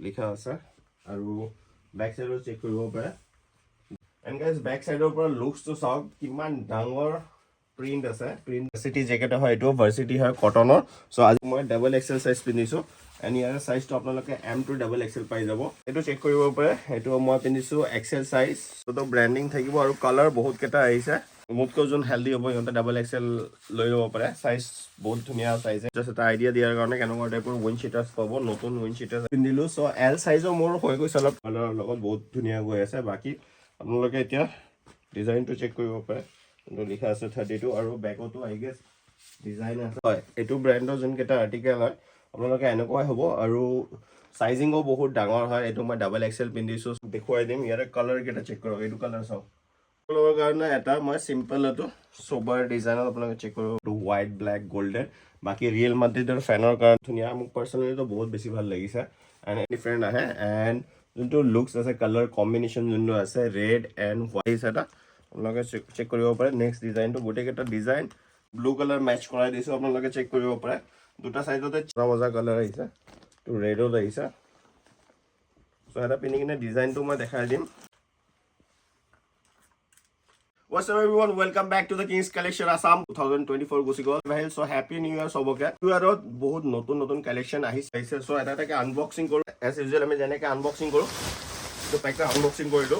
লিখা আছে আৰু ব্যাক সাইডৰ চেক কৰিব পাৰে এন্ড গাইস ব্যাক সাইডৰ পৰা লুকসটো চাওক কিমান ডাঙৰ প্ৰিন্ট আছে প্ৰিন্ট ভাৰ্চিটি জেকেট হয় এটো ভাৰ্চিটি হয় কটনৰ সো আজি মই ডাবল এক্সেল সাইজ পিন্ধিছো এন্ড ইয়াৰ সাইজটো আপোনালোকে M to ডাবল এক্সেল পাই যাব এটো চেক কৰিব পাৰে এটো মই পিন্ধিছো এক্সেল সাইজ তো ব্ৰ্যান্ডিং থাকিব আৰু কালাৰ বহুত কেটা আহিছে মোতকৈ যোন হেলদি হ'ব ইহঁতে ডাবল এক্সেল লৈ ল'ব পাৰে সাইজ বহুত ধুনীয়া সাইজ জাস্ট এটা আইডিয়া দিয়াৰ কাৰণে কেনেকুৱা টাইপৰ উইন শিটাৰ্স পাব নতুন উইন শিটাৰ্স পিন্ধিলো সো এল সাইজৰ মোৰ হৈ গৈছে অলপ কালাৰৰ লগত বহুত ধুনীয়া গৈ আছে বাকি আপোনালোকে এতিয়া ডিজাইনটো চেক কৰিব পাৰে তো লিখা আছে 32 আৰু ব্যাকতো আই গেছ ডিজাইন আছে হয় এটো ব্ৰ্যান্ডৰ যোন কেটা আৰ্টিকেল হয় আপোনালোকে এনেকুৱাই হ'ব আৰু সাইজিংও বহুত ডাঙৰ হয় এটো মই ডাবল এক্সেল পিন্ধিছো দেখুৱাই দিম ইয়াৰ কালাৰ কেটা চেক কৰক এটো কালাৰ চাওক আপোনালোকৰ কাৰণে এটা মই সিম্পল এটো সোবাৰ ডিজাইন আপোনালোকে চেক কৰিব টু হোৱাইট ব্ল্যাক গোল্ডেন বাকি ৰিয়েল মাদ্ৰিডৰ ফেনৰ কাৰণে ধুনীয়া মোক পাৰ্সোনালি তো বহুত বেছি ভাল লাগিছে এন্ড ডিফাৰেন্ট আহে এন্ড যোনটো লুকস আছে কালাৰ কম্বিনেশন যোনটো আছে ৰেড এন্ড হোৱাইট এটা আপোনালোকে চেক কৰিব পাৰে নেক্সট ডিজাইনটো গোটেই কেটা ডিজাইন ব্লু কালাৰ মেচ কৰাই দিছো আপোনালোকে চেক কৰিব পাৰে দুটা সাইডতে মজা কালাৰ আহিছে তো ৰেডত আহিছে সো এটা পিনি কিনে ডিজাইনটো মই দেখাই দিম What's up everyone, welcome back to the Kings Collection Assam 2024 গুছি গল ভাইল সো হ্যাপি নিউ ইয়ার সবকে নিউ ইয়ারত বহুত নতুন নতুন কালেকশন আহিছে সো এটাকে আনবক্সিং কৰো এজ ইউজুয়াল আমি যেনেকে আনবক্সিং কৰো তো প্যাকটা আনবক্সিং কৰিলো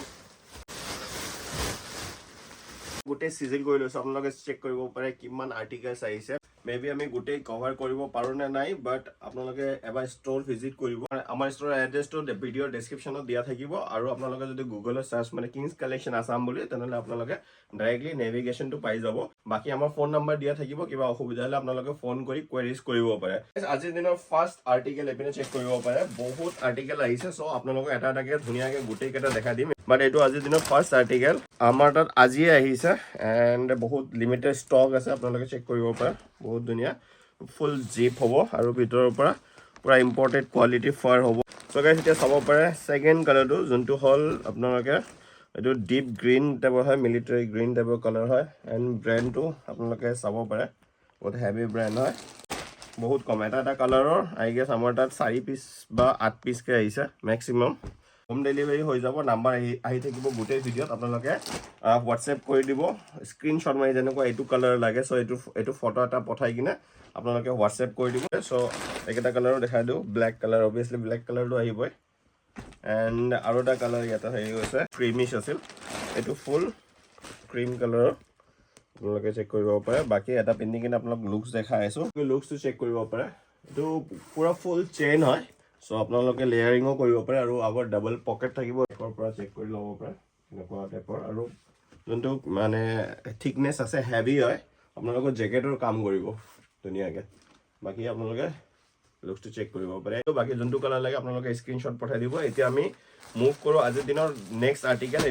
গোটে সিজন কৰি লৈছো আপোনালোকে চেক কৰিব পাৰে কিমান আৰ্টিকেলস আহিছে মেবি আমি গোটে কভাৰ কৰিব পাৰো না নাই বাট আপোনালোকে এবাৰ ষ্টৰ ভিজিট কৰিব আমাৰ ষ্টৰ এড্ৰেছটো ভিডিও ডেসক্ৰিপচনত দিয়া থাকিব আৰু আপোনালোকে যদি গুগলত সাৰ্চ মানে কিংস কালেকশন আসাম বুলি তেনেহলে আপোনালোকে ডাইৰেক্টলি নেভিগেশনটো পাই যাব বাকি আমাৰ ফোন নম্বৰ দিয়া থাকিব কিবা অসুবিধা হলে আপোনালোকে ফোন কৰি কোৱেৰিজ কৰিব পাৰে আজিৰ দিনৰ ফাৰ্স্ট আৰ্টিকেল এপিনে চেক কৰিব পাৰে বহুত আৰ্টিকেল আহিছে সো আপোনালোকে এটা এটাকে ধুনীয়াকে গোটে কেটা দেখা দিম বাট এটো আজিৰ দিনৰ ফাৰ্স্ট আৰ্টিকেল আমাৰ তাত আজিয়ে আহিছে এন্ড বহুত লিমিটেড ষ্টক আছে আপোনালোকে চেক কৰিব পাৰে বহুত ধুনীয়া ফুল জিপ হ'ব আৰু ভিতৰৰ পৰা পুৰা ইম্পৰ্টেড কোৱালিটি ফাৰ হ'ব সো গাইস এতিয়া চাব পাৰে সেকেন্ড কালাৰটো যোনটো হল আপোনালোকে এটো ডিপ গ্ৰীন টাইপৰ হয় মিলিটাৰী গ্ৰীন টাইপৰ কালাৰ হয় এন্ড ব্ৰ্যান্ডটো আপোনালোকে চাব পাৰে বহুত হেভি ব্ৰ্যান্ড হয় বহুত কম এটা কালাৰৰ আই গেছ আমাৰ তাত 4 পিস বা 8 পিস কে আহিছে ম্যাক্সিমাম হোম ডেলিভাৰী হৈ যাব নাম্বাৰ আহি থাকিব গোটেই ভিডিওত আপোনালোকে WhatsApp কৰি দিব স্ক্ৰিনশ্বট মাৰি যেনেকুৱা এটো কালাৰ লাগে সো এটো ফটো এটা পঠাই কিনে আপোনালোকে WhatsApp কৰি দিব সো একেটা কালাৰো দেখাই দিও ব্ল্যাক কালাৰ অবিয়াসলি ব্ল্যাক কালাৰটো আহিবই এন্ড আৰু এটা কালাৰ ইয়াতে হেৰি হৈছে ক্ৰীমিশ আছিল এটো ফুল ক্ৰীম কালাৰৰ আপোনালোকে চেক কৰিব পাৰে বাকি এটা পিন্ডি কিনে আপোনাক লুকস দেখাই আছো লুকসটো চেক কৰিব পাৰে এটো পুৰা ফুল চেইন হয় সো আপোনালোকে লেয়াৰিংও কৰিব পাৰে আৰু আগৰ ডাবল পকেট থাকিব একৰ পৰা চেক কৰি ল'ব পাৰে এনেকুৱা টাইপৰ আৰু যোনটো মানে থিকনেস আছে হেভি হয় আপোনালোকৰ জেকেটৰ কাম কৰিব ধুনীয়াকে বাকি আপোনালোকে লুকসটো চেক কৰিব পাৰে তো বাকি যোনটো কালাৰ লাগে আপোনালোকে স্ক্ৰিনশ্বট পঠাই দিব এতিয়া আমি মুভ কৰো আজিৰ দিনৰ নেক্সট আৰ্টিকেল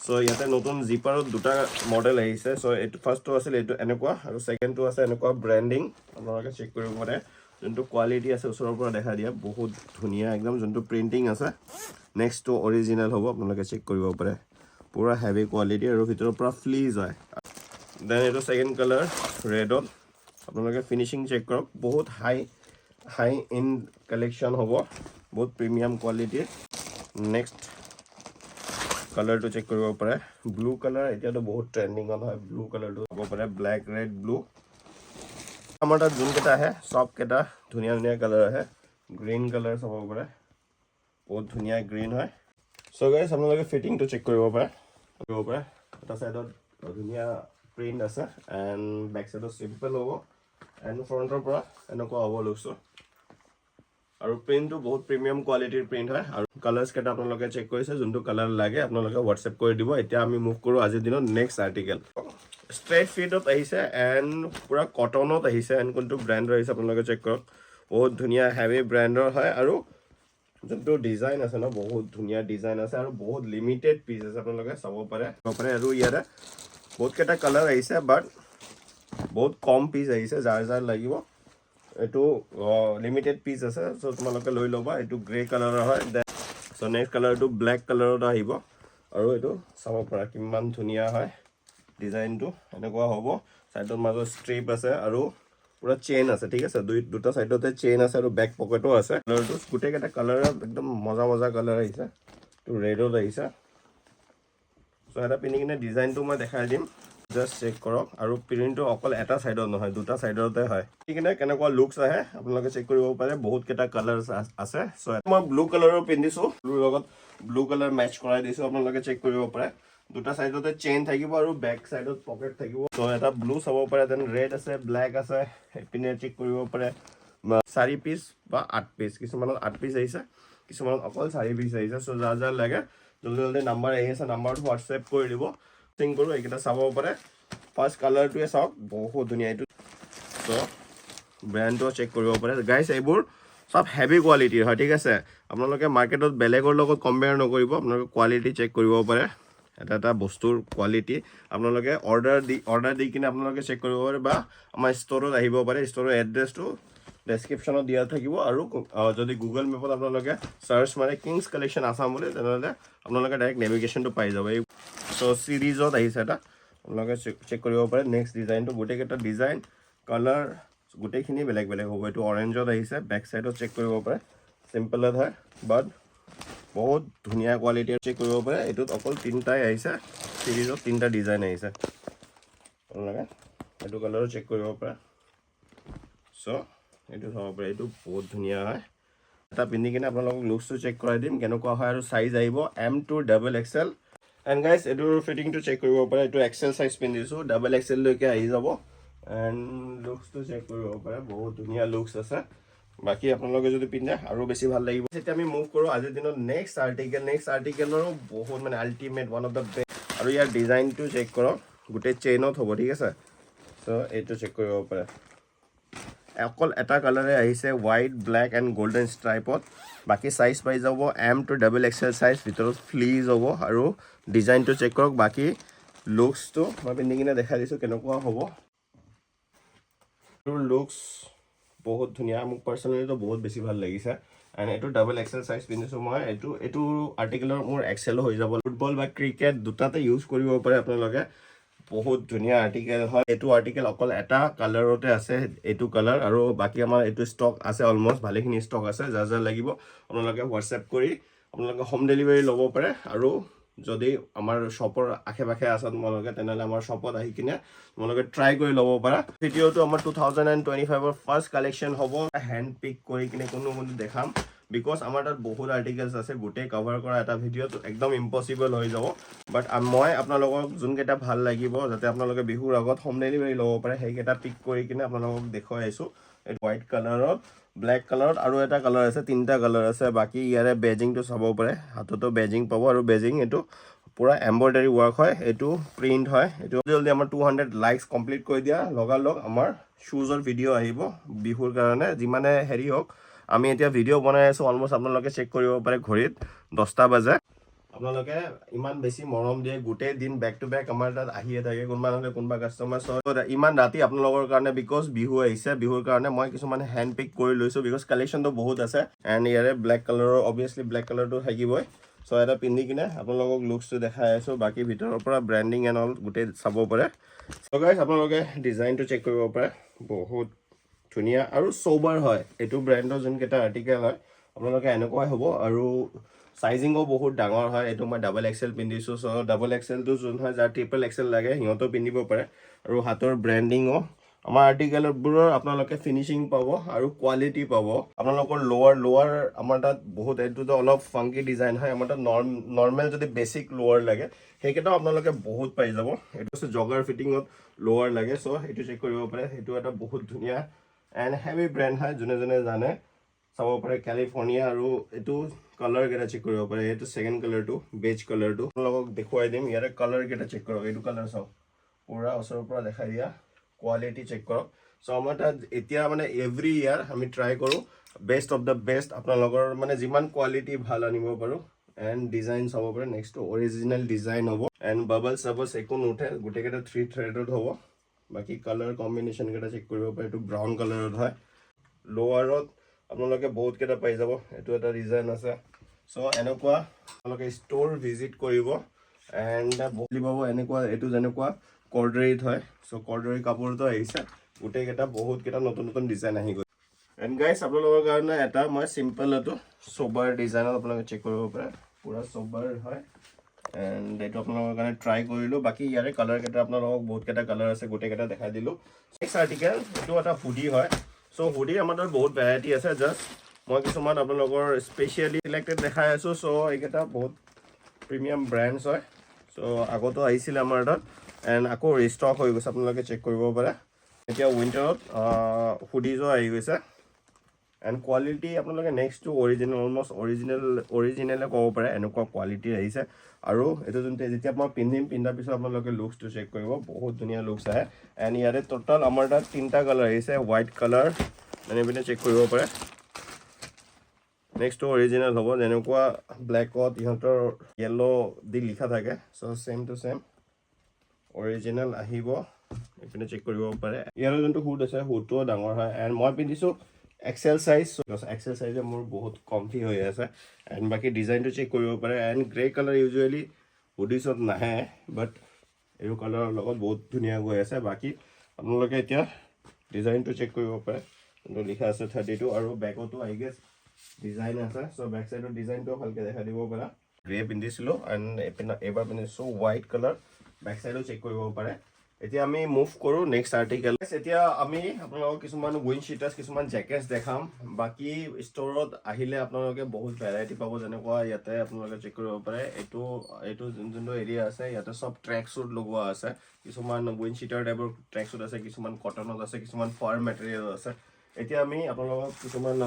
সো ইয়াতে নতুন জিপাৰত দুটা মডেল আহিছে সো এটো ফাৰ্স্টটো আছিল এটো এনেকুৱা আৰু সেকেন্ডটো আছে এনেকুৱা ব্ৰ্যান্ডিং আপোনালোকে চেক কৰিব পাৰে যোনটো কোৱালিটি আছে ওচৰৰ পৰা দেখা দিয়া বহুত ধুনীয়া একদম যোনটো প্ৰিন্টিং আছে নেক্সটটো অৰিজিনাল হ'ব আপোনালোকে চেক কৰিব পাৰে পুৰা হেভি কোৱালিটি আৰু ভিতৰৰ পৰা ফ্লিজ হয় দেন এটো সেকেন্ড কালাৰ ৰেডত আপোনালোকে ফিনিশিং চেক কৰক বহুত হাই ইন কালেকশন হ'ব বহুত প্ৰিমিয়াম কোৱালিটি নেক্সট কালাৰটো চেক কৰিব পাৰে ব্লু কালাৰ এতিয়াতো বহুত ট্ৰেন্ডিংত হয় ব্লু কালাৰটো হ'ব পাৰে ব্ল্যাক ৰেড ব্লু আমাৰ তাত যোন কেটা আহে সব কেটা ধুনীয়া ধুনীয়া কালাৰ আহে গ্ৰীন কালাৰ চাব পাৰে বহুত ধুনীয়া গ্ৰীন হয় সো গাইস আপোনালোকে ফিটিংটো চেক কৰিব পাৰে এটা সাইডত ধুনীয়া প্ৰিন্ট আছে এন্ড ব্যাক সাইডত সিম্পল হ'ব এন্ড ফ্ৰন্টৰ পৰা এনেকুৱা হ'ব লুকস আৰু প্ৰিন্টটো বহুত প্ৰিমিয়াম কোৱালিটিৰ প্ৰিন্ট হয় আৰু কালাৰস কেটা আপোনালোকে চেক কৰিছে যোনটো কালাৰ লাগে আপোনালোকে WhatsApp কৰি দিব এতিয়া আমি মুভ কৰো আজিৰ দিনৰ নেক্সট আৰ্টিকেল স্ট্ৰেট ফিটত আহিছে এন্ড পুৰা কটনত আহিছে এন্ড কোনটো ব্ৰ্যান্ডৰ আহিছে আপোনালোকে চেক কৰক বহুত ধুনীয়া হেভি ব্ৰ্যান্ডৰ হয় আৰু যোনটো ডিজাইন আছে না বহুত ধুনীয়া ডিজাইন আছে আৰু বহুত লিমিটেড পিস আছে আপোনালোকে চাব পাৰে আৰু ইয়াৰে বহুত কেটা কালাৰ আহিছে বাট বহুত কম পিস আহিছে যাৰ লাগিব এটো লিমিটেড পিস আছে সো তোমালোকে লৈ লবা এটো গ্ৰে কালাৰৰ হয় সো নেক্সট কালাৰটো ব্ল্যাক কালাৰত আহিব আৰু এটো চাব পৰা কিমান ধুনীয়া হয় ডিজাইনটো এনেকুৱা হ'ব সাইডৰ মাজত স্ট্ৰিপ আছে আৰু পুৰা চেইন আছে ঠিক আছে দুটা সাইডতে চেইন আছে আৰু ব্যাক পকেটও আছে কালাৰটো গুটেই কেটা কালাৰ একদম মজা মজা কালাৰ আহিছে তো ৰেডত আহিছে সো এটা পিনি কিনে ডিজাইনটো মই দেখাই দিম জাস্ট চেক কৰক আৰু প্ৰিন্টটো অকল এটা সাইডত নহয় দুটা সাইডতে হয় কিনে কেনেকুৱা লুকস আহে আপোনালোকে চেক কৰিব পাৰে বহুত কেটা কালাৰ আছে সো মই ব্লু কালাৰৰ পিন্ধিছো ব্লু লগত ব্লু কালাৰ মেচ কৰাই দিছো আপোনালোকে চেক কৰিব পাৰে দুটা সাইডতে চেইন থাকিব আৰু ব্যাক সাইডত পকেট থাকিব সো এটা ব্লু চাব পাৰে দেন ৰেড আছে ব্ল্যাক আছে পিনে চেক কৰিব পাৰে 4 পিস বা 8 পিস কিছুমানত 8 পিস আহিছে কিছুমানত অকল 4 পিস আহিছে সো যাৰ লাগে জলদি জলদি নাম্বাৰ আহিছে নাম্বাৰটো WhatsApp কৰি দিব থিং কৰো এইটা চাব পাৰে ফাৰ্স্ট কালাৰটোৱে চাওক বহুত ধুনীয়া এইটো সো ব্ৰ্যান্ডটো চেক কৰিব পাৰে গাইস এইবোৰ সব হেভি কোৱালিটিৰ হয় ঠিক আছে আপোনালোকে মাৰ্কেটত বেলেগৰ লগত কম্পেয়াৰ নকৰিব আপোনালোকে কোৱালিটি চেক কৰিব পাৰে এটা বস্তুৰ কোৱালিটি আপোনালোকে অৰ্ডাৰ দি কিনে আপোনালোকে চেক কৰিব পাৰে বা আমাৰ ষ্টৰত আহিব পাৰে ষ্টৰৰ এড্ৰেছটো ডেসক্ৰিপচনত দিয়া থাকিব আৰু যদি গুগল মেপত আপোনালোকে সাৰ্চ মাৰে কিংছ কালেকশ্যন আসাম বুলি তেনেহলে আপোনালোকে ডাইৰেক্ট নেভিগেশ্যনটো পাই যাব এই সো সিৰিজত আহিছে এটা আপোনালোকে চেক কৰিব পাৰে নেক্সট ডিজাইনটো গোটেই কেটা ডিজাইন কালাৰ গোটেইখিনি বেলেগ বেলেগ হ'ব এইটো অৰেঞ্জত আহিছে ব্যাক সাইডত চেক কৰিব পাৰে সিম্পলত হয় বাট বহুত ধুনীয়া কোৱালিটি চেক কৰিব পাৰে এটোত অকল তিনটাই আহিছে সিৰিজত তিনটা ডিজাইন আহিছে আপোনালোকে এটো কালাৰ চেক কৰিব পাৰে সো এটো চাব পাৰে এটো বহুত ধুনীয়া হয় এটা পিন্ধি কিনে আপোনালোকক লুকসটো চেক কৰাই দিম কেনেকুৱা হয় আৰু সাইজ আহিব M to XXL and guys এটোৰ ফিটিংটো চেক কৰিব পাৰে এটো XL সাইজ পিন্ধিছো XXL লৈকে আহি যাব এন্ড লুকসটো চেক কৰিব পাৰে বহুত ধুনীয়া লুকস আছে বাকি আপোনালোকে যদি পিন্ধে আৰু বেছি ভাল লাগিব এতিয়া আমি মুভ কৰো আজিৰ দিনৰ নেক্সট আৰ্টিকেলৰো বহুত মানে ultimate one of the best আৰু ইয়াৰ ডিজাইনটো চেক কৰক গোটেই চেইনত হ'ব ঠিক আছে সো এইটো চেক কৰিব পাৰে অকল এটা কালাৰে আহিছে হোৱাইট ব্ল্যাক এন্ড গোল্ডেন ষ্ট্ৰাইপত বাকি সাইজ পাই যাব M to XXL সাইজ ভিতৰত ফ্লিজ হ'ব আৰু ডিজাইনটো চেক কৰক বাকি লুকসটো মই পিন্ধি কিনে দেখাই দিছো কেনেকুৱা হ'ব লুকস বহুত ধুনীয়া মোক পাৰ্সোনালি তো বহুত বেছি ভাল লাগিছে এন্ড এটো XXL সাইজ পিন্ধিছো মই এটো আৰ্টিকেলৰ মোৰ XL হৈ যাব ফুটবল বা ক্ৰিকেট দুটাতে ইউজ কৰিব পাৰে আপোনালোকে বহুত ধুনীয়া আৰ্টিকেল হয় এটো আৰ্টিকেল অকল এটা কালাৰতে আছে এটো কালাৰ আৰু বাকি আমাৰ এটো ষ্টক আছে অলমোস্ট ভালেখিনি ষ্টক আছে যাৰ লাগিব আপোনালোকে WhatsApp কৰি আপোনালোকে হোম ডেলিভাৰী ল'ব পাৰে আৰু যদি আমাৰ শপৰ আখে-পাখে আছে তোমালোকে তেনেহলে আমাৰ শপত আহি কিনে তোমালোকে ট্ৰাই কৰি ল'ব পাৰা ভিডিওটো আমাৰ 2025 ৰ ফাৰ্স্ট কালেকশ্যন হ'ব হ্যান্ড পিক কৰি কিনে কোনো দেখাম বিকজ আমাৰ তাত বহুত আৰ্টিকেলস আছে গোটেই কভাৰ কৰা এটা ভিডিওত একদম ইম্পসিবল হৈ যাব বাট মই আপোনালোকক যোন কেটা ভাল লাগিব যাতে আপোনালোকে বিহুৰ আগত হোম ডেলিভাৰী ল'ব পাৰে সেইকেটা পিক কৰি কিনে আপোনালোকক দেখুৱাই আইছো হোৱাইট কালাৰত ব্ল্যাক কালাৰত আৰু এটা কালাৰ আছে তিনটা কালাৰ আছে বাকি ইয়াৰে বেজিংটো চাব পাৰে হাততো বেজিং পাব আৰু বেজিং এটো পুৰা এমব্ৰয়ডাৰী ওয়াৰ্ক হয় এটো প্ৰিন্ট হয় এটো জলদি আমাৰ 200 লাইকস কমপ্লিট কৰি দিয়া লগালগ আমাৰ শুজৰ ভিডিও আহিব বিহুৰ কাৰণে যিমানে হেৰি হক আমি এতিয়া ভিডিও বনাই আছো অলমোস্ট আপোনালোকে চেক কৰিব পাৰে ঘড়িত 10টা বাজে আপোনালোকে ইমান বেছি মৰম দিয়ে গোটেই দিন ব্যাক টু ব্যাক আমাৰ তাত আহিয়ে থাকে কোনবা কাস্টমাৰ ইমান ৰাতি আপোনালোকৰ কাৰণে বিকজ বিহু আহিছে বিহুৰ কাৰণে মই কিছুমান হ্যান্ড পিক কৰি লৈছো বিকজ কালেকশ্যনটো বহুত আছে এন্ড ইয়াৰে ব্ল্যাক কালাৰৰ অবিয়াসলি ব্ল্যাক কালাৰটো থাকিবই সো এটা পিন্ধি কিনে আপোনালোকক লুকসটো দেখাই আছো বাকি ভিতৰৰ পৰা ব্ৰ্যান্ডিং এন্ড অল গোটেই চাব পাৰে সো গাইস আপোনালোকে ডিজাইনটো চেক কৰিব পাৰে বহুত ধুনীয়া আৰু সোবাৰ হয় এটো ব্ৰ্যান্ডৰ যোন কেটা আৰ্টিকেল হয় আপোনালোকে এনেকুৱাই হ'ব আৰু সাইজিংও বহুত ডাঙৰ হয় এটো মই XXL পিন্ধিছো সো XXL টো যোন হয় যাৰ XXL লাগে হিয়তো পিন্ধিব পাৰে আৰু হাতৰ ব্ৰ্যান্ডিংও আমাৰ আৰ্টিকেলবোৰৰ আপোনালোকে ফিনিশিং পাব আৰু কোৱালিটি পাব আপোনালোকৰ লোৱাৰ আমাৰ তাত বহুত এটো অলপ ফাংকি ডিজাইন হয় আমাৰ তাত নৰ্মেল যদি বেসিক লোৱাৰ লাগে হেকেটাও আপোনালোকে বহুত পাই যাব এটো জগাৰ ফিটিংত লোৱাৰ লাগে সো এটো চেক কৰিব পাৰে এটো এটা বহুত ধুনীয়া এন্ড হেভি ব্ৰ্যান্ড হয় জনে জানে চাব পাৰে ক্যালিফোৰ্নিয়া আৰু এটো কালাৰ কেটা চেক কৰিব পাৰে এটো সেকেন্ড কালাৰটো বেজ কালাৰটো আপোনালোকক দেখুৱাই দিম ইয়াৰে কালাৰ কেটা চেক কৰক এটো কালাৰ চাও পুৰা ওচৰৰ পৰা দেখাই দিয়া কোৱালিটি চেক কৰক সো আমাৰ তাত এতিয়া মানে এভৰি ইয়াৰ আমি ট্ৰাই কৰো বেষ্ট অফ দা বেষ্ট আপোনালোকৰ মানে যিমান কোৱালিটি ভাল আনিব পাৰো এন্ড ডিজাইন চাব পাৰে নেক্সট অৰিজিনাল ডিজাইন হ'ব এন্ড বাবলস একো নুঠে গোটেই কেটা 3 থ্ৰেডত হ'ব বাকি কালাৰ কম্বিনেশন কেটা চেক কৰিব পাৰে এটো ব্ৰাউন কালাৰত হয় লোৱাৰত আপোনালোকে বহুত কেটা পাই যাব এটো এটা ডিজাইন আছে সো এনেকুৱা আপোনালোকে ষ্টৰ ভিজিট কৰিব এন্ড বলি পাব এনেকুৱা এটো যেনেকুৱা কৰ্ডাৰীত হয় সো কৰ্ডাৰী কাপোৰটো আহিছে গোটেই কেইটা বহুত কেইটা নতুন নতুন ডিজাইন আহি গ'ল এণ্ড গাইছ আপোনালোকৰ কাৰণে এটা মই চিম্পল এইটো সোবাৰ ডিজাইনত আপোনালোকে চেক কৰিব পাৰে পুৰা সোবাৰ হয় এণ্ড এইটো আপোনালোকৰ কাৰণে ট্ৰাই কৰিলোঁ বাকী ইয়াৰে কালাৰ কেইটা আপোনালোকক বহুত কেইটা কালাৰ আছে গোটেই কেইটা দেখাই দিলোঁ নেক্সট আৰ্টিকেল এইটো এটা হুডি হয় চ' হুডি আমাৰ তাত বহুত ভেৰাইটি আছে জাষ্ট মই কিছুমান আপোনালোকৰ স্পেচিয়েলি চিলেক্টেড দেখাই আছোঁ চ' এইকেইটা বহুত প্ৰিমিয়াম ব্ৰেণ্ডছ হয় চ' আগতো আহিছিলে আমাৰ তাত এণ্ড আকৌ ৰিষ্টক হৈ গৈছে আপোনালোকে চেক কৰিব পাৰে এতিয়া উইণ্টাৰত হুডিজো আহি গৈছে এণ্ড কোৱালিটি আপোনালোকে নেক্সটটো অৰিজিনেল অলমষ্ট অৰিজিনেলে ক'ব পাৰে এনেকুৱা কোৱালিটি আহিছে আৰু এইটো যোনটো যেতিয়া মই পিন্ধাৰ পিছত আপোনালোকে লুকছটো চেক কৰিব বহুত ধুনীয়া লুকছ আহে এণ্ড ইয়াতে টোটেল আমাৰ তাত 3টা কালাৰ আহিছে হোৱাইট কালাৰ মানে পিনে চেক কৰিব পাৰে নেক্সটটো অৰিজিনেল হ'ব যেনেকুৱা ব্লেকত ইহঁতৰ য়েল্লো দি লিখা থাকে চ' চেম টু চেম অৰিজিনেল আহিব এইপিনে চেক কৰিব পাৰে ইয়াৰ যোনটো হুড আছে হুডটোও ডাঙৰ হয় এণ্ড মই পিন্ধিছোঁ এক্সেল চাইজে মোৰ বহুত কমফি হৈ আছে এণ্ড বাকী ডিজাইনটো চেক কৰিব পাৰে এণ্ড গ্ৰে কালাৰ ইউজুৱেলি হুডিছত নাহে বাট এইটো কালাৰৰ লগত বহুত ধুনীয়া গৈ আছে বাকী আপোনালোকে এতিয়া ডিজাইনটো চেক কৰিব পাৰে যোনটো লিখা আছে 32 আৰু বেকতো আই গেছ ডিজাইন আছে চ' বেক চাইডৰ ডিজাইনটো ভালকৈ দেখাই দিব পাৰা গ্ৰে পিন্ধিছিলোঁ এণ্ড এইবাৰ পিন্ধিছোঁ হোৱাইট কালাৰ বেক চাইডো চেক কৰিব পাৰে এতিয়া আমি মুভ কৰোঁ নেক্সট আৰ্টিকেল এতিয়া আমি আপোনালোকক কিছুমান উইণ্ড চিটাৰ্ছ কিছুমান জেকেটছ দেখাম বাকী ষ্ট'ৰত আহিলে আপোনালোকে বহুত ভেৰাইটি পাব যেনেকুৱা ইয়াতে আপোনালোকে চেক কৰিব পাৰে এইটো যোনটো এৰিয়া আছে ইয়াতে চব ট্ৰেক শ্বুট লগোৱা আছে কিছুমান উইণ্ড চিটাৰ টাইপৰ ট্ৰেক শ্বুট আছে কিছুমান কটনত আছে কিছুমান ফাৰ মেটেৰিয়েল আছে এতিয়া আমি আপোনালোকক কিছুমান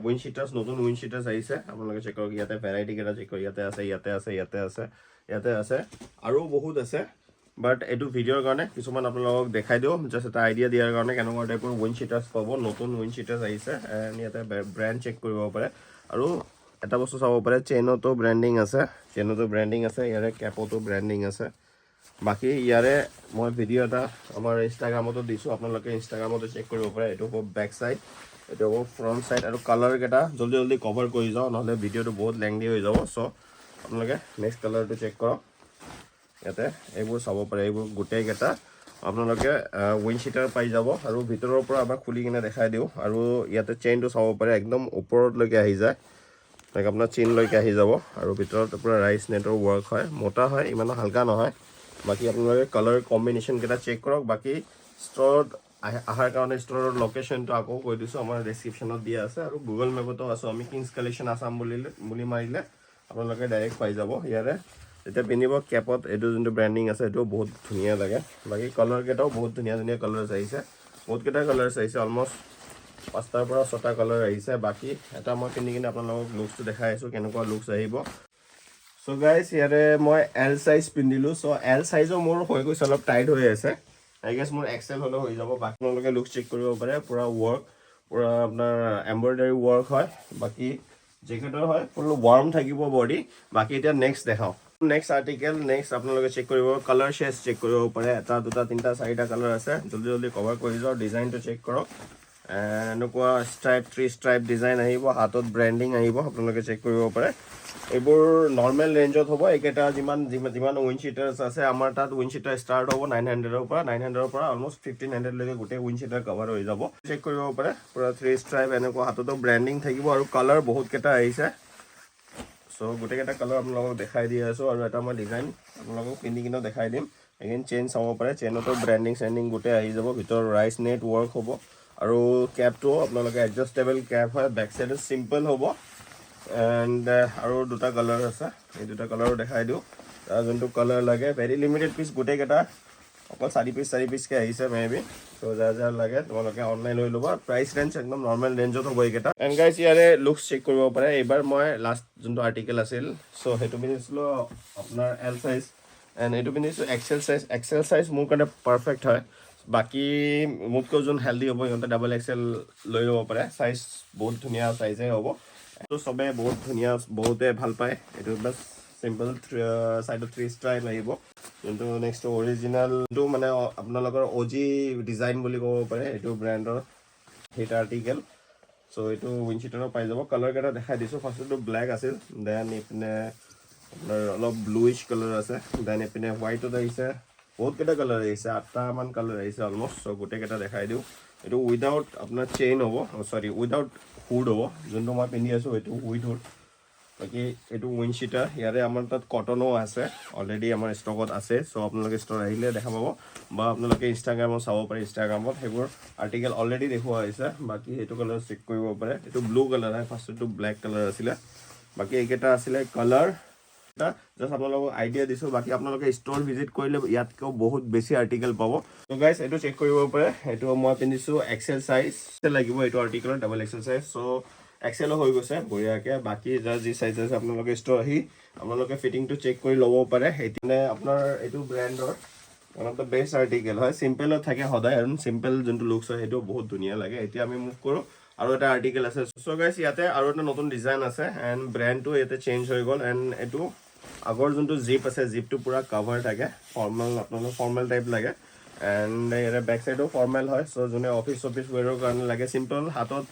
উইণ্ড চিটাৰ্ছ নতুন উইণ্ড চিটাৰ্ছ আহিছে আপোনালোকে চেক কৰক ইয়াতে ভেৰাইটি কেইটা চেক কৰক ইয়াতে আছে আৰু বহুত আছে বাট এইটো ভিডিঅ'ৰ কাৰণে কিছুমান আপোনালোকক দেখাই দিওঁ জাষ্ট এটা আইডিয়া দিয়াৰ কাৰণে কেনেকুৱা টাইপৰ উইণ্ড চিটাৰ্ছ পাব নতুন উইণ্ড চিটাৰ্ছ আহিছে এণ্ড ইয়াতে ব্ৰেণ্ড চেক কৰিব পাৰে আৰু এটা বস্তু চাব পাৰে চেইনতো ব্ৰেণ্ডিং আছে ইয়াৰে কেপতো ব্ৰেণ্ডিং আছে বাকী ইয়াৰে মই ভিডিঅ' এটা আমাৰ ইনষ্টাগ্ৰামতো দিছোঁ আপোনালোকে ইনষ্টাগ্ৰামতো চেক কৰিব পাৰে এইটো হ'ব বেক চাইড এইটো হ'ব ফ্ৰণ্ট চাইড আৰু কালাৰকেইটা জল্দি কভাৰ কৰি যাওঁ নহ'লে ভিডিঅ'টো বহুত লেংদি হৈ যাব চ' আপোনালোকে নেক্সট কালাৰটো চেক কৰক ইয়াতে এইবোৰ চাব পাৰে এইবোৰ গোটেইকেইটা আপোনালোকে উইণ্ড চিটাৰ পাই যাব আৰু ভিতৰৰ পৰা এবাৰ খুলি কিনে দেখাই দিওঁ আৰু ইয়াতে চেইনটো চাব পাৰে একদম ওপৰলৈকে আহি যায় লাইক আপোনাৰ চেইনলৈকে আহি যাব আৰু ভিতৰত পূৰা ৰাইচ নেটৰ ৱৰ্ক হয় মোটা হয় ইমানো হালকা নহয় বাকী আপোনালোকে কালাৰ কম্বিনেশ্যনকেইটা চেক কৰক বাকী ষ্ট'ৰত অহাৰ কাৰণে ষ্ট'ৰৰ লোকেশ্যনটো আকৌ কৈ দিছোঁ আমাৰ ডেছক্ৰিপশ্যনত দিয়া আছে আৰু গুগল মেপতো আছোঁ আমি কিংছ কালেকশ্যন আছাম বুলি মাৰিলে আপোনালোকে ডাইৰেক্ট পাই যাব ইয়াৰে এতিয়া পিন্ধিব কেপত এইটো যোনটো ব্ৰেণ্ডিং আছে এইটো বহুত ধুনীয়া লাগে বাকী কালাৰকেইটাও বহুত ধুনীয়া কালাৰ্ছ আহিছে বহুতকেইটা কালাৰ্ছ আহিছে অলমষ্ট 5টাৰ পৰা 6টা কালাৰ আহিছে বাকী এটা মই পিন্ধি কিনে আপোনালোকক লুকছটো দেখাই আছোঁ কেনেকুৱা লুকছ আহিব চ' গাইজ ইয়াতে মই এল চাইজ পিন্ধিলোঁ চ' এল চাইজো মোৰ হৈ গৈছে অলপ টাইট হৈ আছে আই গেছ মোৰ এক্সেল হ'লেও হৈ যাব বাকী আপোনালোকে লুকছ চেক কৰিব পাৰে পূৰা আপোনাৰ এম্ব্ৰইডাৰী ৱৰ্ক হয় বাকী জেকেটৰ হয় ফুল ৱাৰ্ম থাকিব বডি বাকী এতিয়া নেক্সট দেখাওঁ নেক্সট আৰ্টিকেল আপোনালোকে চেক কৰিব কালাৰ শ্বেডছ চেক কৰিব পাৰে 1 2 3 4টা কালাৰ আছে জল্দি কভাৰ কৰি যাওঁ ডিজাইনটো চেক কৰক এনেকুৱা ষ্ট্ৰাইপ 3 ষ্ট্ৰাইপ ডিজাইন আহিব হাতত ব্ৰেণ্ডিং আহিব আপোনালোকে চেক কৰিব পাৰে এইবোৰ নৰ্মেল ৰেঞ্জত হ'ব এইকেইটা যিমান উইণ্ড চিটাৰ্ছ আছে আমাৰ তাত উইণ্ড চিটাৰ ষ্টাৰ্ট হ'ব 900ৰ পৰা অলমষ্ট 1500 লৈকে গোটেই উইণ্ড চিটাৰ কভাৰ হৈ যাব চেক কৰিব পাৰে পুৰা 3 ষ্ট্ৰাইপ এনেকুৱা হাততো ব্ৰেণ্ডিং থাকিব আৰু কালাৰ বহুতকেইটা আহিছে চ' গোটেইকেইটা কালাৰ আপোনালোকক দেখাই দি আছোঁ আৰু এটা মই ডিজাইন আপোনালোকক পিন্ধি কিনে দেখাই দিম এগেইন চেইন চাব পাৰে চেইনতো ব্ৰেণ্ডিং গোটেই আহি যাব ভিতৰত ৰাইচ নেট ৱৰ্ক হ'ব আৰু কেপটো আপোনালোকে এডজাষ্টেবল কেপ হয় বেক চাইডত চিম্পল হ'ব এণ্ড আৰু 2টা কালাৰ আছে এই 2টা কালাৰো দেখাই দিওঁ যোনটো কালাৰ লাগে ভেৰি লিমিটেড পিচ গোটেইকেইটা অকল 4 পিচকৈ আহিছে মেবি চ' যাৰ লাগে তোমালোকে অনলাইন লৈ ল'বা প্ৰাইচ ৰেঞ্জ একদম নৰ্মেল ৰেঞ্জত হ'ব এইকেইটা এণ্ড গাইজ ইয়াৰে লুকছ চেক কৰিব পাৰে এইবাৰ মই লাষ্ট যোনটো আৰ্টিকেল আছিল চ' সেইটো পিন্ধিছিলোঁ আপোনাৰ এল চাইজ এণ্ড এইটো পিন্ধিছোঁ এক্সেল চাইজ মোৰ কাৰণে পাৰফেক্ট হয় বাকী মোতকৈ যোন হেল্ডি হ'ব সিহঁতে ডাবল এক্সেল লৈ ল'ব পাৰে চাইজ বহুত ধুনীয়া চাইজে হ'ব এইটো চবে বহুত ধুনীয়া বহুতে ভাল পায় এইটো বাছ চিম্পল চাইডত 3 ষ্ট্ৰাইপ আহিব যোনটো নেক্সট অৰিজিনেলটো মানে আপোনালোকৰ অজি ডিজাইন বুলি ক'ব পাৰে এইটো ব্ৰেণ্ডৰ হিট আৰ্টিকেল চ' এইটো উইণ্ড চিটাৰো পাই যাব কালাৰকেইটা দেখাই দিছোঁ ফাৰ্ষ্টটো ব্লেক আছিল দেন এইপিনে আপোনাৰ অলপ ব্লুইছ কালাৰ আছে দেন এইপিনে হোৱাইটত আহিছে বহুত কেইটা কালাৰ আহিছে 8টা মান কালাৰ আহিছে অলমোষ্ট সো গোটেই কেইটা দেখাই দিওঁ এটো উইদাউট আপোনাৰ চেইন হ'ব সৰি উইদাউট হুড হ'ব যোনটো মই পিন্ধি আছো এটো উইথ হুড বাকি এটো উইন শিটাৰ ইয়াৰে আমাৰ তাত কটনো আছে অলৰেডি আমাৰ ষ্টকত আছে সো আপোনালোকে ষ্টৰ আহিলে দেখা পাব বা আপোনালোকে ইনষ্টাগ্ৰামত চাব পাৰে ইনষ্টাগ্ৰামত হেবোৰ আৰ্টিকেল অলৰেডি দেখুৱা হৈছে বাকি এটো কালাৰ চেক কৰিব পাৰে এটো ব্লু কালাৰ হয় ফাৰ্ষ্ট এটো ব্ল্যাক কালাৰ আছিল বাকি এইকেইটা আছিল কালাৰ জাস্ট আপোনালোকক আইডিয়া দিছো বাকি আপোনালোকে ষ্টৰ ভিজিট কৰিলে ইয়াতকৈ বহুত বেছি আৰ্টিকেল পাব সো গাইস এটো চেক কৰিব পাৰে এটো মই পিন্ধিছো এক্সেল সাইজ লাগিব এটো আৰ্টিকেলৰ double XL size so XL হৈ গৈছে বঢ়িয়াকে বাকি যি সাইজ আছে আপোনালোকে ষ্টৰ আহি আপোনালোকে ফিটিংটো চেক কৰি ল'ব পাৰে এতিনে আপোনাৰ এটো ব্ৰ্যান্ডৰ one of the best article হয় সিম্পল থাকে সদায় আৰু সিম্পল যোনটো লুকস হয় এটো বহুত ধুনিয়া লাগে এতিয়া আমি মুভ কৰো আৰু এটা আৰ্টিকেল আছে সো গাইস ইয়াতে আৰু এটা নতুন ডিজাইন আছে এন্ড ব্ৰ্যান্ডটো ইয়াতে চেঞ্জ হৈ গল এন্ড এটো আগৰ যোনটো জিপ আছে জিপটো পুৰা কভাৰ থাকে ফৰ্মাল আপোনালোক ফৰ্মাল টাইপ লাগে এন্ড ইয়াৰে বেক সাইডও ফৰ্মাল হয় সো যোনে অফিস ওয়্যাৰৰ কাৰণে লাগে সিম্পল হাতত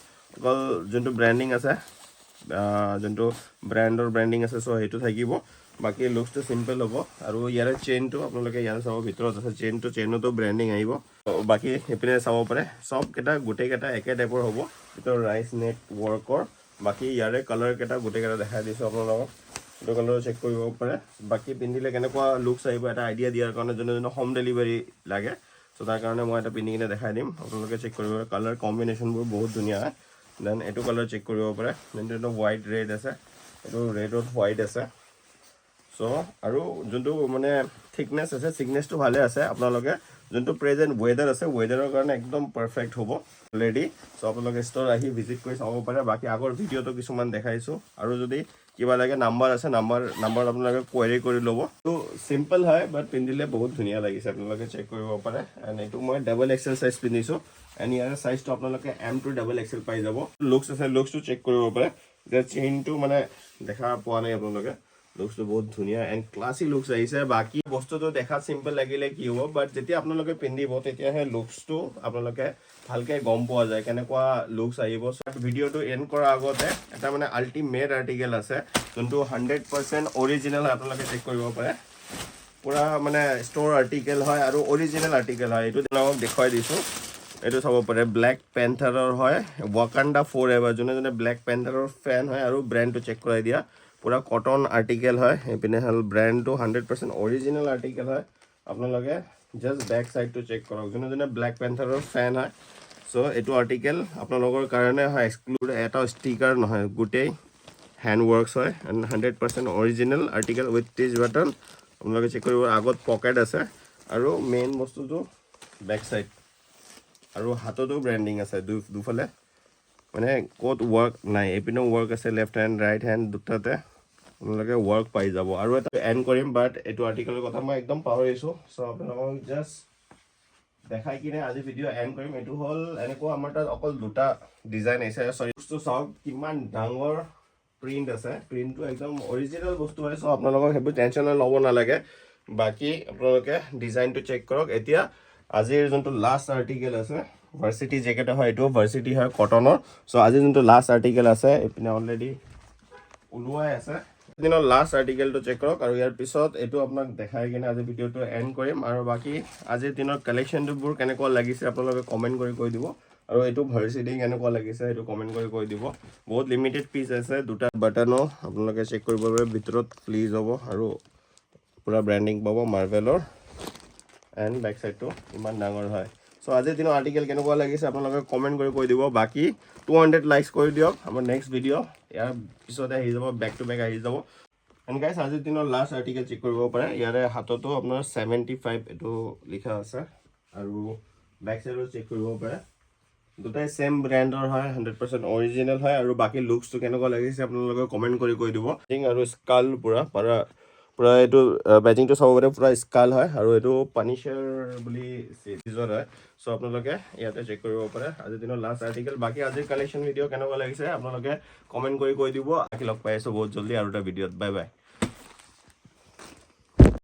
গল যোনটো ব্ৰ্যান্ডিং আছে যোনটো ব্ৰ্যান্ডৰ ব্ৰ্যান্ডিং আছে সো হেতু থাকিব বাকি লুকসটো সিম্পল হ'ব আৰু ইয়াৰে চেইনটো আপোনালোকে ইয়াৰে চাব ভিতৰত আছে চেইনটো ব্ৰ্যান্ডিং আহিব বাকি হেপিনে চাব পাৰে সব কেটা গুটে কেটা একে টাইপৰ হ'ব ভিতৰ ৰাইস নেট ওয়াৰ্কৰ বাকি ইয়াৰে কালাৰ কেটা গুটে কেটা দেখাই দিছো আপোনালোকক এটো কালাৰ চেক কৰিব পাৰে বাকি পিন্ধিলে কেনেকুৱা লুকস আহিব এটা আইডিয়া দিয়াৰ কাৰণে যোনে হোম ডেলিভাৰী লাগে সো তাৰ কাৰণে মই এটা পিন্ধি কিনে দেখাই দিম আপোনালোকে চেক কৰিব কালাৰ কম্বিনেশনবোৰ বহুত ধুনিয়া হয় দেন এটো কালাৰ চেক কৰিব পাৰে দেন এটো হোৱাইট ৰেড আছে এটো ৰেডত হোৱাইট আছে সো আৰু যোনটো মানে থিকনেস আছে থিকনেসটো ভালে আছে আপোনালোকে যোনটো প্ৰেজেন্ট ওয়েদাৰ আছে ওয়েদাৰৰ কাৰণে একদম পাৰফেক্ট হ'ব অলৰেডি সো আপোনালোকে ষ্টৰ আহি ভিজিট কৰি চাব পাৰে বাকি আগৰ ভিডিওটো কিছুমান দেখাইছো আৰু যদি কিবা লাগে নাম্বাৰ আছে নাম্বাৰ আপোনালোকে কোৱেৰি কৰি ল'ব তো সিম্পল হয় বাট পিন্ধিলে বহুত ধুনিয়া লাগিছে আপোনালোকে চেক কৰিব পাৰে এন্ড এটো মই ডাবল এক্সেল সাইজ পিন্ধিছো এন্ড ইয়াৰ সাইজটো আপোনালোকে এম টু ডাবল এক্সেল পাই যাব লুকস আছে লুকসটো চেক কৰিব পাৰে যে চেইনটো মানে দেখা পোৱা নাই আপোনালোকে লুকসটো বহুত ধুনিয়া এন্ড ক্লাসি লুকস আহিছে বাকি বস্তুটো দেখা সিম্পল লাগিলে কি হ'ব বাট যেতিয়া আপোনালোকে পিন্ধিব তেতিয়া হে লুকসটো আপোনালোকে ভালকে গম পোৱা যায় কেনেকুৱা লুকস আহিব ভিডিওটো এন্ড কৰা আগতে এটা মানে আল্টিমেট আৰ্টিকেল আছে যোনটো 100% অৰিজিনাল আপোনালোকে চেক কৰিব পাৰে পুৰা মানে ষ্টৰ আৰ্টিকেল হয় আৰু অৰিজিনাল আৰ্টিকেল হয় এটো আপোনালোকক দেখুৱাই দিছো এটো চাব পাৰে ব্ল্যাক প্যান্থাৰৰ হয় ওয়াকান্ডা ফৰএভাৰ যোনে ব্ল্যাক প্যান্থাৰৰ ফ্যান হয় আৰু ব্ৰ্যান্ডটো চেক কৰাই দিয়া পুৰা কটন আৰ্টিকেল হয় এপিনে হল ব্ৰ্যান্ডটো 100% অৰিজিনাল আৰ্টিকেল হয় আপোনালোকে জাস্ট বেক সাইডটো চেক কৰক যোনে ব্ল্যাক প্যান্থাৰৰ ফ্যান হয় সো এটো আৰ্টিকেল আপোনালোকৰ কাৰণে হয় এক্সক্লুড এটা ষ্টিকাৰ নহয় গুটেই হ্যান্ড ওয়াৰ্কস হয় এন্ড 100% অৰিজিনাল আৰ্টিকেল উইথ টিচ বাটন আপোনালোকে চেক কৰিব আগত পকেট আছে আৰু মেইন বস্তুটো বেক সাইড আৰু হাততো ব্ৰ্যান্ডিং আছে দুফালে মানে কোট ওয়ার্ক নাই এপিনো ওয়ার্ক আছে লেফট হ্যান্ড রাইট হ্যান্ড দুটাতে আপোনালোকে ওয়ার্ক পাই যাব আৰু এটা এন্ড কৰিম বাট এটো আৰ্টিকেলৰ কথা মই একদম পাহৰিছো সো আপোনালোকক জাস্ট দেখাই কিনে আজি ভিডিও এন্ড কৰিম এটো হল এনেকুৱা আমাৰ তাত অকল দুটা ডিজাইন আছে সৰি বস্তু চাওক কিমান ডাঙৰ প্ৰিন্ট আছে প্ৰিন্টটো একদম অৰিজিনাল বস্তু হয় সো আপোনালোকক হেবু টেনচন ল'ব নালাগে বাকি আপোনালোকে ডিজাইনটো চেক কৰক এতিয়া আজিৰ যোনটো লাষ্ট আৰ্টিকেল আছে ভাৰ্সিটি জেকেট হয় এটো ভাৰ্সিটি হয় কটনৰ সো আজি যোনটো লাষ্ট আৰ্টিকেল আছে এপিনে অলৰেডি উলুৱাই আছে দিনৰ লাষ্ট আৰ্টিকেলটো চেক কৰক আৰু ইয়াৰ পিছত এটো আপোনাক দেখাই কিনে আজি ভিডিওটো এন্ড কৰিম আৰু বাকি আজিৰ দিনৰ কালেকচনবোৰ কেনেকুৱা লাগিছে আপোনালোকে কমেন্ট কৰি কৈ দিব আৰু এটো ভাৰ্সিটি কেনেকুৱা লাগিছে এটো কমেন্ট কৰি কৈ দিব বহুত লিমিটেড পিস আছে দুটা বাটনো আপোনালোকে চেক কৰিব পাৰে ভিতৰত ফ্লিজ হ'ব আৰু পুৰা ব্ৰ্যান্ডিং পাব মাৰ্ভেলৰ এন্ড বেক সাইডটো ইমান ডাঙৰ হয় সো আজিৰ দিনৰ আৰ্টিকেল কেনেকুৱা লাগিছে আপোনালোকে কমেন্ট কৰি কৈ দিব বাকি 200 লাইকস কৰি দিয়ক আমাৰ নেক্সট ভিডিও ইয়াৰ পিছতে আহি যাব বেক টু বেক আহি যাব এন্ড গাইস আজিৰ দিনৰ লাষ্ট আৰ্টিকেল চেক কৰিব পাৰে ইয়াৰে হাততো আপোনাৰ 75 এটো লিখা আছে আৰু বেক সাইডো চেক কৰিব পাৰে দুটাই সেম ব্ৰ্যান্ডৰ হয় 100% অৰিজিনাল হয় আৰু বাকি লুকসটো কেনেকুৱা লাগিছে আপোনালোকে কমেন্ট কৰি কৈ দিব আৰু স্কাল পুৰা এটো বেজিংটো চাব পাৰে পুৰা স্কাল হয় আৰু এটো পানিশাৰ বুলি সিজন হয় সো আপোনালোকে ইয়াতে চেক কৰিব পাৰে আজিৰ দিনৰ লাষ্ট আৰ্টিকেল বাকি আজিৰ কালেকচন ভিডিও কেনেকুৱা লাগিছে আপোনালোকে কমেন্ট কৰি কৈ দিব আকি লগ পাই আছো বহুত জলদি আৰু এটা ভিডিওত বাই বাই